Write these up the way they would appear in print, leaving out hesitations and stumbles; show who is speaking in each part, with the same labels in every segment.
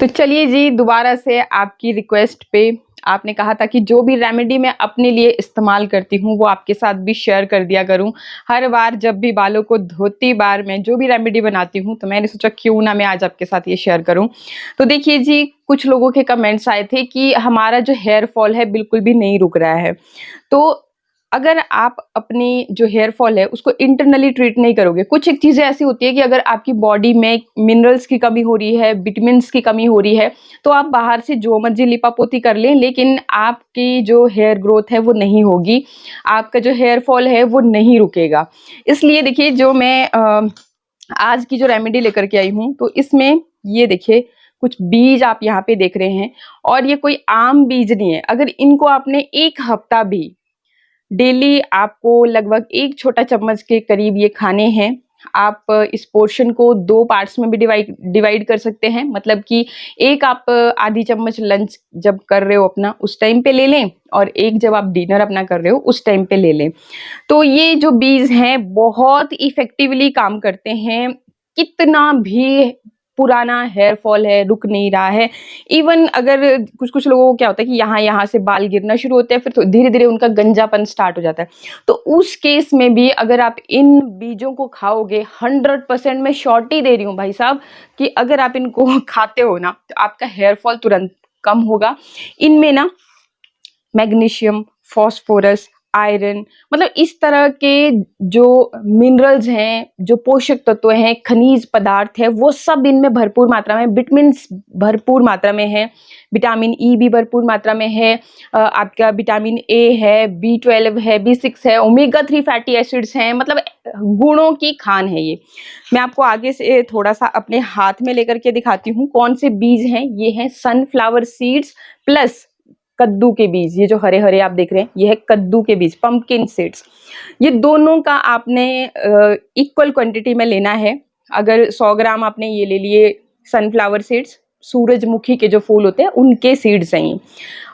Speaker 1: तो चलिए जी, दोबारा से आपकी रिक्वेस्ट पे आपने कहा था कि जो भी रेमेडी मैं अपने लिए इस्तेमाल करती हूँ वो आपके साथ भी शेयर कर दिया करूँ। हर बार जब भी बालों को धोती बार मैं जो भी रेमेडी बनाती हूँ तो मैंने सोचा क्यों ना मैं आज आपके साथ ये शेयर करूँ। तो देखिए जी, कुछ लोगों के कमेंट्स आए थे कि हमारा जो हेयर फॉल है बिल्कुल भी नहीं रुक रहा है। तो अगर आप अपनी जो हेयर फॉल है उसको इंटरनली ट्रीट नहीं करोगे, कुछ एक चीज़ें ऐसी होती है कि अगर आपकी बॉडी में मिनरल्स की कमी हो रही है, विटामिन्स की कमी हो रही है, तो आप बाहर से जो मर्ज़ी लिपापोती कर लें, लेकिन आपकी जो हेयर ग्रोथ है वो नहीं होगी, आपका जो हेयर फॉल है वो नहीं रुकेगा। इसलिए देखिए, जो मैं आज की जो रेमेडी लेकर के आई हूँ, तो इसमें ये देखिए कुछ बीज आप यहाँ पे देख रहे हैं, और ये कोई आम बीज नहीं है। अगर इनको आपने 1 हफ्ता भी डेली आपको लगभग 1 छोटा चम्मच के करीब ये खाने हैं। आप इस पोर्शन को 2 पार्ट्स में भी डिवाइड कर सकते हैं, मतलब कि एक आप आधी चम्मच लंच जब कर रहे हो अपना उस टाइम पे ले लें, और एक जब आप डिनर अपना कर रहे हो उस टाइम पे ले लें। तो ये जो बीज हैं बहुत इफेक्टिवली काम करते हैं। कितना भी पुराना हेयर फॉल है, रुक नहीं रहा है। इवन अगर कुछ-कुछ लोगों को क्या होता है कि यहाँ-यहाँ से बाल गिरना शुरू होते हैं, फिर धीरे-धीरे उनका गंजापन स्टार्ट हो जाता है। तो उस केस में भी अगर आप इन बीजों को खाओगे, 100% मैं श्योरिटी दे रही हूँ भाई साहब, कि अगर आप इनको खाते हो ना, तो आपका हेयर फॉल तुरंत कम होगा। इनमें ना मैग्नीशियम, फास्फोरस, आयरन, मतलब इस तरह के जो मिनरल्स हैं, जो पोषक तत्व हैं, खनिज पदार्थ है, वो सब इनमें भरपूर मात्रा में, विटामिन्स भरपूर मात्रा में है, विटामिन ई भी भरपूर मात्रा में है, आपका विटामिन ए है, बी12 है, बी6 है, ओमेगा 3 फैटी एसिड्स हैं, मतलब गुणों की खान है ये। मैं आपको आगे से थोड़ा सा अपने हाथ में लेकर के दिखाती हूँ कौन से बीज हैं। ये हैं सनफ्लावर सीड्स प्लस कद्दू के बीज। ये जो हरे हरे आप देख रहे हैं ये है कद्दू के बीज, पंपकिन सीड्स। ये दोनों का आपने इक्वल क्वांटिटी में लेना है। अगर 100 ग्राम आपने ये ले लिए सनफ्लावर सीड्स, सूरजमुखी के जो फूल होते हैं उनके सीड्स हैं ये,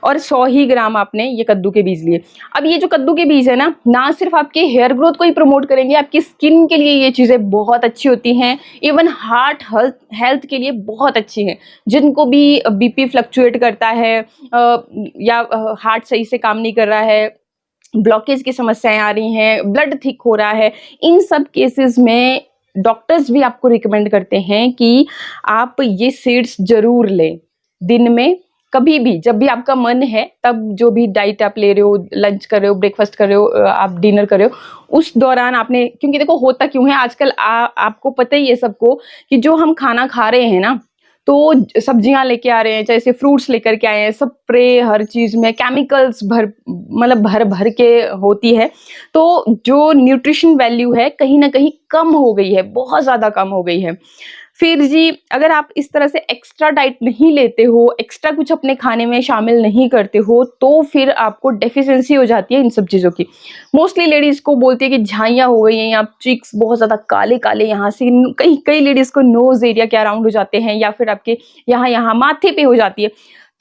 Speaker 1: और 100 ही ग्राम आपने ये कद्दू के बीज लिए। अब ये जो कद्दू के बीज है ना, ना सिर्फ आपके हेयर ग्रोथ को ही प्रमोट करेंगे, आपकी स्किन के लिए ये चीज़ें बहुत अच्छी होती हैं। इवन हार्ट हेल्थ के लिए बहुत अच्छी हैं। जिनको भी बीपी फ्लक्चुएट करता है, या हार्ट सही से काम नहीं कर रहा है, ब्लॉकेज की समस्याएं आ रही हैं, ब्लड थिक हो रहा है, इन सब केसेस में डॉक्टर्स भी आपको रिकमेंड करते हैं कि आप ये सीड्स जरूर लें। दिन में कभी भी, जब भी आपका मन है, तब जो भी डाइट आप ले रहे हो, लंच कर रहे हो, ब्रेकफास्ट कर रहे हो, आप डिनर कर रहे हो, उस दौरान आपने, क्योंकि देखो होता क्यों है आजकल, आपको पता ही है सबको कि जो हम खाना खा रहे हैं ना, तो सब्जियां लेके आ रहे हैं, जैसे फ्रूट्स लेकर के आए हैं, स्प्रे हर चीज में केमिकल्स मतलब भर भर के होती है। तो जो न्यूट्रिशन वैल्यू है कहीं ना कहीं कम हो गई है, बहुत ज्यादा कम हो गई है। फिर जी, अगर आप इस तरह से एक्स्ट्रा डाइट नहीं लेते हो, एक्स्ट्रा कुछ अपने खाने में शामिल नहीं करते हो, तो फिर आपको डेफिशिएंसी हो जाती है इन सब चीज़ों की। मोस्टली लेडीज़ को बोलती है कि झाइयाँ हो गई हैं, या चीक्स बहुत ज़्यादा काले-काले, यहाँ से कई कई लेडीज़ को नोज़ एरिया के अराउंड हो जाते हैं, या फिर आपके यहाँ-यहाँ माथे पे हो जाती है।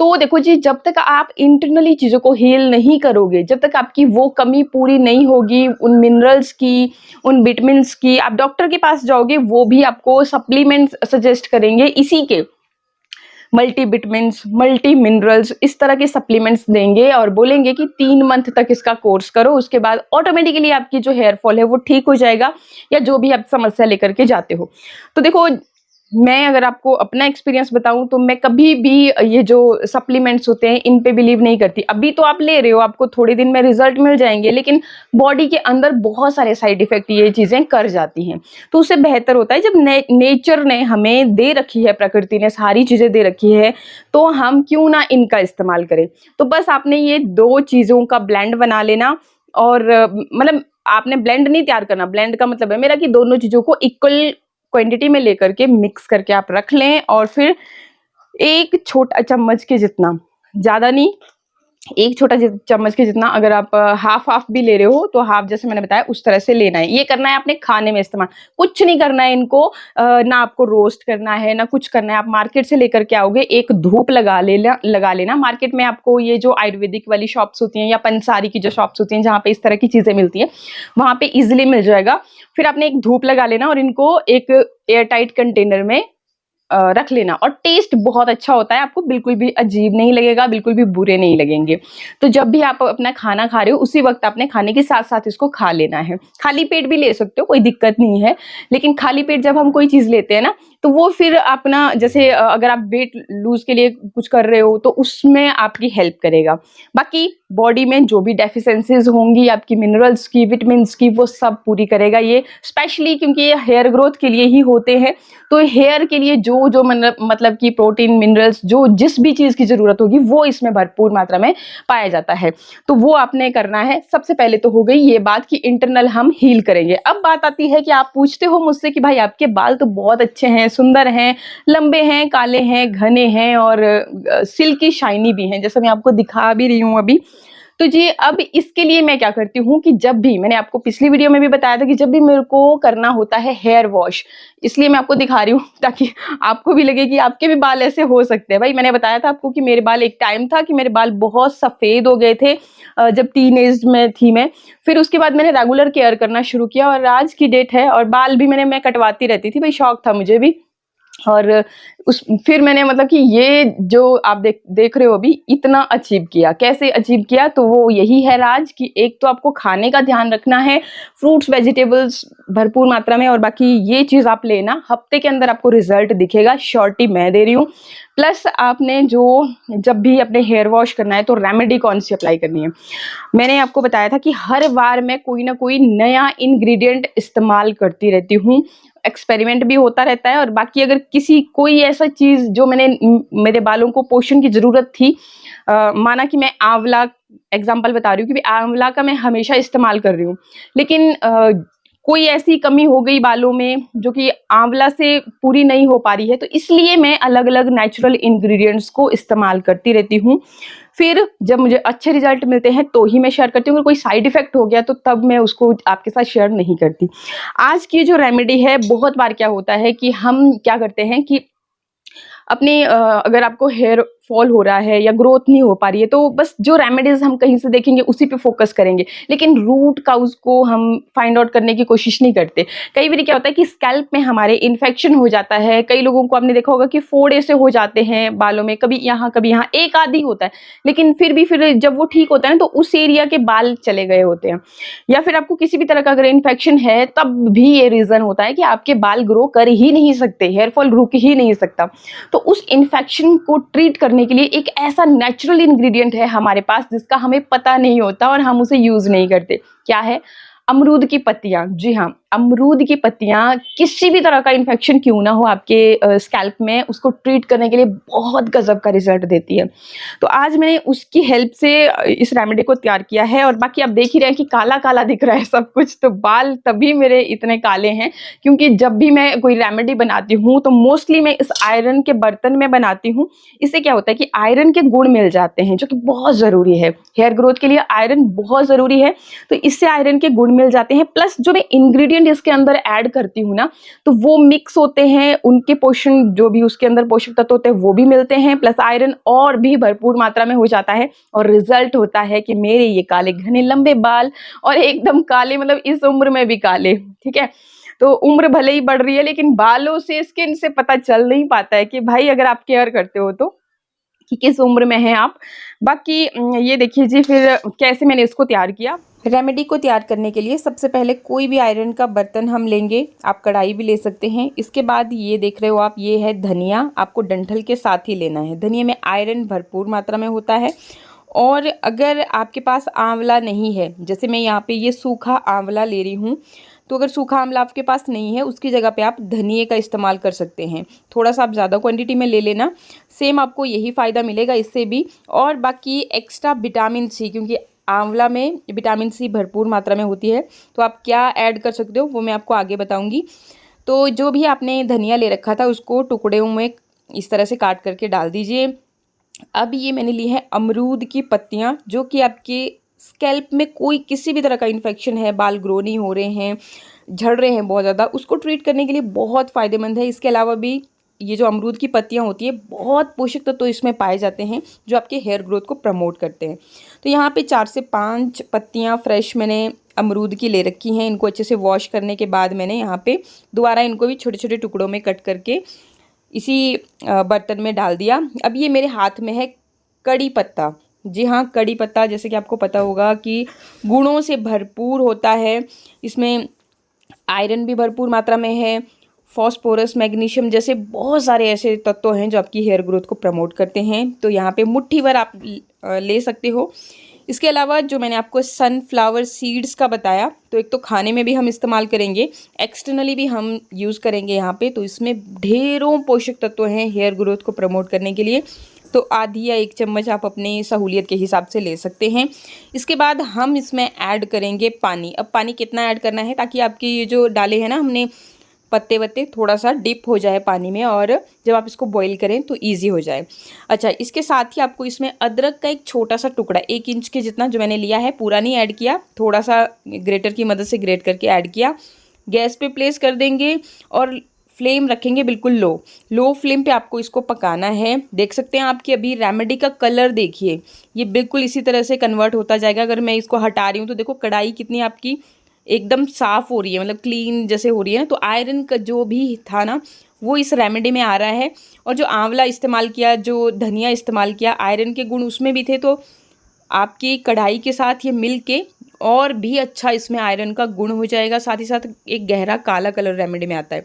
Speaker 1: तो देखो जी, जब तक आप इंटरनली चीज़ों को हील नहीं करोगे, जब तक आपकी वो कमी पूरी नहीं होगी, उन मिनरल्स की, उन विटामिन्स की, आप डॉक्टर के पास जाओगे वो भी आपको सप्लीमेंट्स सजेस्ट करेंगे इसी के, मल्टी विटामिन्स, मल्टी मिनरल्स, इस तरह के सप्लीमेंट्स देंगे और बोलेंगे कि 3 मंथ तक इसका कोर्स करो, उसके बाद ऑटोमेटिकली आपकी जो हेयर फॉल है वो ठीक हो जाएगा, या जो भी आप समस्या लेकर के जाते हो। तो देखो, मैं अगर आपको अपना एक्सपीरियंस बताऊं तो मैं कभी भी ये जो सप्लीमेंट्स होते हैं इन पे बिलीव नहीं करती। अभी तो आप ले रहे हो, आपको थोड़े दिन में रिजल्ट मिल जाएंगे, लेकिन बॉडी के अंदर बहुत सारे साइड इफेक्ट ये चीजें कर जाती हैं। तो उससे बेहतर होता है जब नेचर ने हमें दे रखी है, प्रकृति ने सारी चीजें दे रखी है, तो हम क्यों ना इनका इस्तेमाल करें। तो बस आपने ये 2 चीजों का ब्लेंड बना लेना, और मतलब आपने ब्लेंड नहीं तैयार करना, ब्लेंड का मतलब है मेरा कि दोनों चीजों को इक्वल क्वांटिटी में लेकर के मिक्स करके आप रख लें, और फिर 1 छोटा चम्मच के जितना, ज्यादा नहीं, 1 छोटा चम्मच के जितना, अगर आप हाफ भी ले रहे हो तो हाफ, जैसे मैंने बताया उस तरह से लेना है। ये करना है आपने खाने में इस्तेमाल, कुछ नहीं करना है इनको, ना आपको रोस्ट करना है ना कुछ करना है। आप मार्केट से लेकर के आओगे, एक धूप लगा लेना। मार्केट में आपको ये जो आयुर्वेदिक वाली शॉप्स होती हैं, या पंसारी की जो शॉप्स होती हैं जहाँ पे इस तरह की चीजें मिलती हैं, वहां पे इजिली मिल जाएगा। फिर आपने एक धूप लगा लेना, और इनको एक एयर टाइट कंटेनर में रख लेना। और टेस्ट बहुत अच्छा होता है, आपको बिल्कुल भी अजीब नहीं लगेगा, बिल्कुल भी बुरे नहीं लगेंगे। तो जब भी आप अपना खाना खा रहे हो उसी वक्त आपने खाने के साथ साथ इसको खा लेना है। खाली पेट भी ले सकते हो, कोई दिक्कत नहीं है, लेकिन खाली पेट जब हम कोई चीज़ लेते हैं ना, तो वो फिर अपना जैसे अगर आप वेट लूज़ के लिए कुछ कर रहे हो तो उसमें आपकी हेल्प करेगा। बाकी बॉडी में जो भी डेफिशिएंसीज़ होंगी आपकी मिनरल्स की, विटामिन्स की, वो सब पूरी करेगा ये, स्पेशली क्योंकि ये हेयर ग्रोथ के लिए ही होते हैं। तो हेयर के लिए जो मतलब कि प्रोटीन, मिनरल्स, जो जिस भी चीज़ की ज़रूरत होगी वो इसमें भरपूर मात्रा में पाया जाता है। तो वो आपने करना है। सबसे पहले तो हो गई ये बात कि इंटरनल हम हील करेंगे। अब बात आती है कि आप पूछते हो मुझसे कि भाई आपके बाल तो बहुत अच्छे हैं, सुंदर हैं, लंबे हैं, काले हैं, घने हैं और सिल्की शाइनी भी हैं, जैसे मैं आपको दिखा भी रही हूँ अभी। तो जी अब इसके लिए मैं क्या करती हूँ कि जब भी, मैंने आपको पिछली वीडियो में भी बताया था कि जब भी मेरे को करना होता है हेयर वॉश, इसलिए मैं आपको दिखा रही हूँ ताकि आपको भी लगे कि आपके भी बाल ऐसे हो सकते हैं। भाई मैंने बताया था आपको कि मेरे बाल, एक टाइम था कि मेरे बाल बहुत सफ़ेद हो गए थे जब टीनेज में थी मैं। फिर उसके बाद मैंने रेगुलर केयर करना शुरू किया और आज की डेट है, और बाल भी मैं कटवाती रहती थी, भाई शौक था मुझे भी। और फिर मैंने मतलब कि ये जो आप देख रहे हो अभी, इतना अचीव किया। कैसे अचीव किया? तो वो यही है राज कि एक तो आपको खाने का ध्यान रखना है, फ्रूट्स वेजिटेबल्स भरपूर मात्रा में, और बाकी ये चीज़ आप लेना, हफ्ते के अंदर आपको रिजल्ट दिखेगा, श्योरिटी मैं दे रही हूँ। प्लस आपने जब भी अपने हेयर वॉश करना है तो रेमेडी कौन सी अप्लाई करनी है, मैंने आपको बताया था कि हर बार मैं कोई ना कोई नया इंग्रेडिएंट इस्तेमाल करती रहती हूँ, एक्सपेरिमेंट भी होता रहता है। और बाकी अगर कोई ऐसा चीज़ जो मेरे बालों को पोषण की ज़रूरत थी, माना कि मैं आंवला एग्जांपल बता रही हूँ कि आंवला का मैं हमेशा इस्तेमाल कर रही हूँ, लेकिन कोई ऐसी कमी हो गई बालों में जो कि आंवला से पूरी नहीं हो पा रही है, तो इसलिए मैं अलग-अलग नेचुरल इंग्रेडिएंट्स को इस्तेमाल करती रहती हूँ। फिर जब मुझे अच्छे रिजल्ट मिलते हैं तो ही मैं शेयर करती हूँ, अगर कोई साइड इफ़ेक्ट हो गया तो तब मैं उसको आपके साथ शेयर नहीं करती। आज की जो रेमेडी है, बहुत बार क्या होता है कि हम क्या करते हैं कि अपनी अगर आपको हेयर फॉल हो रहा है या ग्रोथ नहीं हो पा रही है, तो बस जो रेमेडीज़ हम कहीं से देखेंगे उसी पे फ़ोकस करेंगे, लेकिन रूट काउज़ को हम फाइंड आउट करने की कोशिश नहीं करते। कई बारी क्या होता है कि स्कैल्प में हमारे इन्फेक्शन हो जाता है, कई लोगों को आपने देखा होगा कि फोड़े से हो जाते हैं बालों में, कभी यहाँ, एक आध ही होता है, लेकिन फिर जब वो ठीक होता है ना, तो उस एरिया के बाल चले गए होते हैं। या फिर आपको किसी भी तरह का अगर इन्फेक्शन है, तब भी ये रीज़न होता है कि आपके बाल ग्रो कर ही नहीं सकते, हेयर फॉल रुक ही नहीं सकता। तो उस इन्फेक्शन को ट्रीट करने के लिए एक ऐसा नेचुरल इंग्रेडिएंट है हमारे पास जिसका हमें पता नहीं होता और हम उसे यूज़ नहीं करते। क्या है? अमरूद की पत्तियाँ। जी हाँ, अमरूद की पत्तियाँ किसी भी तरह का इन्फेक्शन क्यों ना हो आपके स्कैल्प में, उसको ट्रीट करने के लिए बहुत गज़ब का रिज़ल्ट देती है। तो आज मैंने उसकी हेल्प से इस रेमेडी को तैयार किया है, और बाकी आप देख ही रहे हैं कि काला-काला दिख रहा है सब कुछ, तो बाल तभी मेरे इतने काले हैं क्योंकि जब भी मैं कोई रेमेडी बनाती हूँ तो मोस्टली मैं इस आयरन के बर्तन में बनाती हूँ। इससे क्या होता है कि आयरन के गुण मिल जाते हैं, जो कि बहुत ज़रूरी है। हेयर ग्रोथ के लिए आयरन बहुत ज़रूरी है, तो इससे आयरन के गुण मिल जाते हैं। प्लस जो मैं इंग्रेडिएंट इसके अंदर ऐड करती हूँ ना, तो वो मिक्स होते हैं, उनके पोषण, जो भी उसके अंदर पोषक तत्व होते हैं वो भी मिलते हैं, प्लस आयरन और भी भरपूर मात्रा में हो जाता है। और रिजल्ट होता है कि मेरे ये काले घने लंबे बाल, और एकदम काले, मतलब इस उम्र में भी काले, ठीक है। तो उम्र भले ही बढ़ रही है, लेकिन बालों से, स्किन से पता चल नहीं पाता है कि भाई अगर आप केयर करते हो तो, कि किस उम्र में हैं आप। बाकी ये देखिए जी, फिर कैसे मैंने इसको तैयार किया। रेमेडी को तैयार करने के लिए सबसे पहले कोई भी आयरन का बर्तन हम लेंगे, आप कढ़ाई भी ले सकते हैं। इसके बाद ये देख रहे हो आप, ये है धनिया, आपको डंठल के साथ ही लेना है। धनिया में आयरन भरपूर मात्रा में होता है। और अगर आपके पास आंवला नहीं है, जैसे मैं यहाँ पे ये सूखा आंवला ले रही हूँ, तो अगर सूखा आंवला आपके पास नहीं है, उसकी जगह पे आप धनिए का इस्तेमाल कर सकते हैं। थोड़ा सा आप ज़्यादा क्वांटिटी में ले लेना, सेम आपको यही फ़ायदा मिलेगा इससे भी। और बाकी एक्स्ट्रा विटामिन सी, क्योंकि आंवला में विटामिन सी भरपूर मात्रा में होती है, तो आप क्या ऐड कर सकते हो वो मैं आपको आगे बताऊँगी। तो जो भी आपने धनिया ले रखा था उसको टुकड़ों में इस तरह से काट करके डाल दीजिए। अब ये मैंने ली है अमरूद की पत्तियाँ, जो कि आपके स्कैल्प में कोई किसी भी तरह का इन्फेक्शन है, बाल ग्रो नहीं हो रहे हैं, झड़ रहे हैं बहुत ज़्यादा, उसको ट्रीट करने के लिए बहुत फ़ायदेमंद है। इसके अलावा भी ये जो अमरूद की पत्तियाँ होती है, बहुत पोषक तत्व तो इसमें पाए जाते हैं जो आपके हेयर ग्रोथ को प्रमोट करते हैं। तो यहाँ पे 4 से 5 पत्तियाँ फ्रेश मैंने अमरूद की ले रखी हैं। इनको अच्छे से वॉश करने के बाद मैंने यहाँ पे दोबारा इनको भी छोटे छोटे टुकड़ों में कट करके इसी बर्तन में डाल दिया। अब ये मेरे हाथ में है कड़ी पत्ता। जी हाँ, कड़ी पत्ता जैसे कि आपको पता होगा कि गुणों से भरपूर होता है। इसमें आयरन भी भरपूर मात्रा में है, फॉस्फोरस, मैग्नीशियम जैसे बहुत सारे ऐसे तत्व हैं जो आपकी हेयर ग्रोथ को प्रमोट करते हैं। तो यहाँ पे मुट्ठी भर आप ले सकते हो। इसके अलावा जो मैंने आपको सनफ्लावर सीड्स का बताया, तो एक तो खाने में भी हम इस्तेमाल करेंगे, एक्सटर्नली भी हम यूज़ करेंगे यहाँ पे। तो इसमें ढेरों पोषक तत्व हैं हेयर ग्रोथ को प्रमोट करने के लिए। तो आधी या 1 चम्मच आप अपनी सहूलियत के हिसाब से ले सकते हैं। इसके बाद हम इसमें ऐड करेंगे पानी। अब पानी कितना ऐड करना है ताकि आपकी ये जो डाले हैं ना हमने पत्ते वत्ते, थोड़ा सा डिप हो जाए पानी में और जब आप इसको बॉईल करें तो ईजी हो जाए। अच्छा, इसके साथ ही आपको इसमें अदरक का एक छोटा सा टुकड़ा 1 इंच के जितना जो मैंने लिया है, पूरा नहीं ऐड किया, थोड़ा सा ग्रेटर की मदद से ग्रेट करके ऐड किया। गैस पे प्लेस कर देंगे और फ्लेम रखेंगे बिल्कुल लो फ्लेम पे आपको इसको पकाना है। देख सकते हैं आपकी अभी रेमेडी का कलर देखिए, ये बिल्कुल इसी तरह से कन्वर्ट होता जाएगा। अगर मैं इसको हटा रही हूँ तो देखो कढ़ाई कितनी आपकी एकदम साफ़ हो रही है, मतलब क्लीन जैसे हो रही है ना। तो आयरन का जो भी था ना वो इस रेमेडी में आ रहा है। और जो आंवला इस्तेमाल किया, जो धनिया इस्तेमाल किया, आयरन के गुण उसमें भी थे। तो आपकी कढ़ाई के साथ ये मिल के और भी अच्छा इसमें आयरन का गुण हो जाएगा। साथ ही साथ एक गहरा काला कलर रेमेडी में आता है।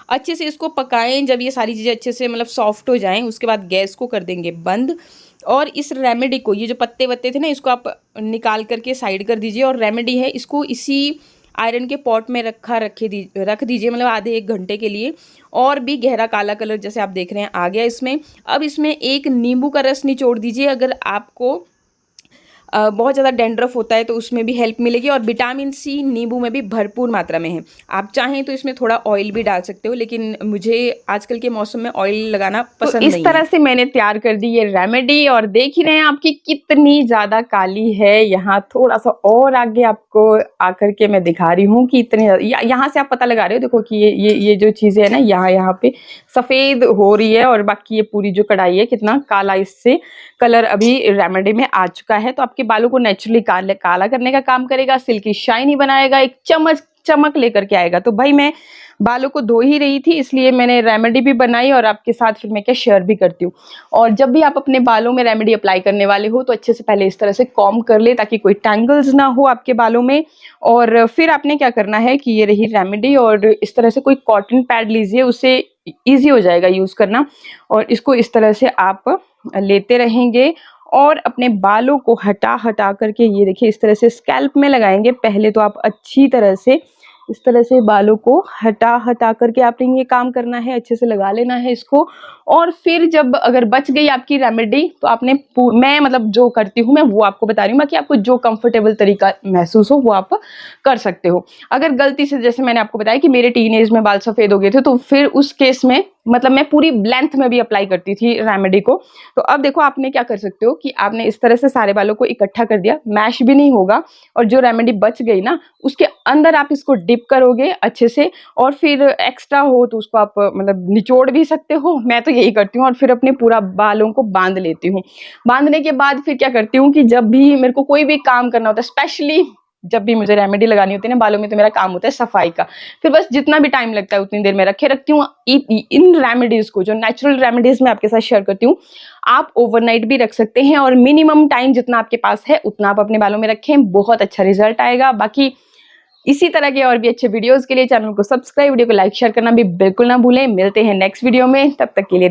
Speaker 1: अच्छे से इसको पकाएं। जब ये सारी चीज़ें अच्छे से मतलब सॉफ्ट हो जाएं, उसके बाद गैस को कर देंगे बंद। और इस रेमेडी को, ये जो पत्ते वत्ते थे ना, इसको आप निकाल करके साइड कर दीजिए। और रेमेडी है, इसको इसी आयरन के पॉट में रख दीजिए, मतलब आधे 1 घंटे के लिए। और भी गहरा काला कलर जैसे आप देख रहे हैं आ गया इसमें। अब इसमें 1 नींबू का रस निचोड़ दीजिए। अगर आपको बहुत ज़्यादा डैंड्रफ होता है तो उसमें भी हेल्प मिलेगी। और विटामिन सी नींबू में भी भरपूर मात्रा में है। आप चाहें तो इसमें थोड़ा ऑयल भी डाल सकते हो, लेकिन मुझे आजकल के मौसम में ऑयल लगाना पसंद नहीं है। इस तरह से मैंने तैयार कर दी ये रेमेडी और देख ही रहे हैं आपकी कितनी ज़्यादा काली है। यहाँ थोड़ा सा और आगे आपको आकर के मैं दिखा रही हूँ कि इतनी यहाँ से आप पता लगा रहे हो, देखो कि ये जो चीज़ें है ना, यहाँ पे सफ़ेद हो रही है और बाकी ये पूरी जो कढ़ाई है कितना काला इससे कलर अभी रेमेडी में आ चुका है। तो आपके बालों को नेचुरली काला करने का काम करेगा, सिल्की शाइनी बनाएगा, एक चमक लेकर के आएगा। तो भाई मैं बालों को धो ही रही थी, इसलिए मैंने रेमेडी भी बनाई और आपके साथ फिर मैं क्या शेयर भी करती हूँ। और जब भी आप अपने बालों में रेमेडी अप्लाई करने वाले हो तो अच्छे से पहले इस तरह से कॉम्ब कर ले ताकि कोई टैंगल्स ना हो आपके बालों में। और फिर आपने क्या करना है कि ये रही रेमेडी, और इस तरह से कोई कॉटन पैड लीजिए, उससे ईजी हो जाएगा यूज़ करना। और इसको इस तरह से आप लेते रहेंगे और अपने बालों को हटा करके ये देखिए इस तरह से स्कैल्प में लगाएंगे। पहले तो आप अच्छी तरह से इस तरह से बालों को हटा करके आपने ये काम करना है, अच्छे से लगा लेना है इसको। और फिर जब अगर बच गई आपकी रेमेडी तो आपने मैं मतलब जो करती हूँ मैं वो आपको बता रही हूँ, बाकी आपको जो कंफर्टेबल तरीका महसूस हो वो आप कर सकते हो। अगर गलती से, जैसे मैंने आपको बताया कि मेरे टीन एज में बाल सफ़ेद हो गए थे, तो फिर उस केस में मतलब मैं पूरी लेंथ में भी अप्लाई करती थी रेमेडी को। तो अब देखो आपने क्या कर सकते हो कि आपने इस तरह से सारे बालों को इकट्ठा कर दिया, मैश भी नहीं होगा। और जो रेमेडी बच गई ना उसके अंदर आप इसको डिप करोगे अच्छे से, और फिर एक्स्ट्रा हो तो उसको आप मतलब निचोड़ भी सकते हो। मैं तो यही करती हूँ और फिर अपने पूरा बालों को बांध लेती हूँ। बांधने के बाद फिर क्या करती हूँ कि जब भी मेरे को कोई भी काम करना होता है, स्पेशली जब भी मुझे रेमेडी लगानी होती है ना बालों में, तो मेरा काम होता है सफाई का। फिर बस जितना भी टाइम लगता है उतनी देर में रखती हूँ। इन रेमेडीज को, जो नेचुरल रेमेडीज मैं आपके साथ शेयर करती हूँ, आप ओवरनाइट भी रख सकते हैं और मिनिमम टाइम जितना आपके पास है उतना आप अपने बालों में रखें, बहुत अच्छा रिजल्ट आएगा। बाकी इसी तरह के और भी अच्छे वीडियोस के लिए चैनल को सब्सक्राइब, वीडियो को लाइक शेयर करना भी बिल्कुल ना भूलें। मिलते हैं नेक्स्ट वीडियो में, तब तक के लिए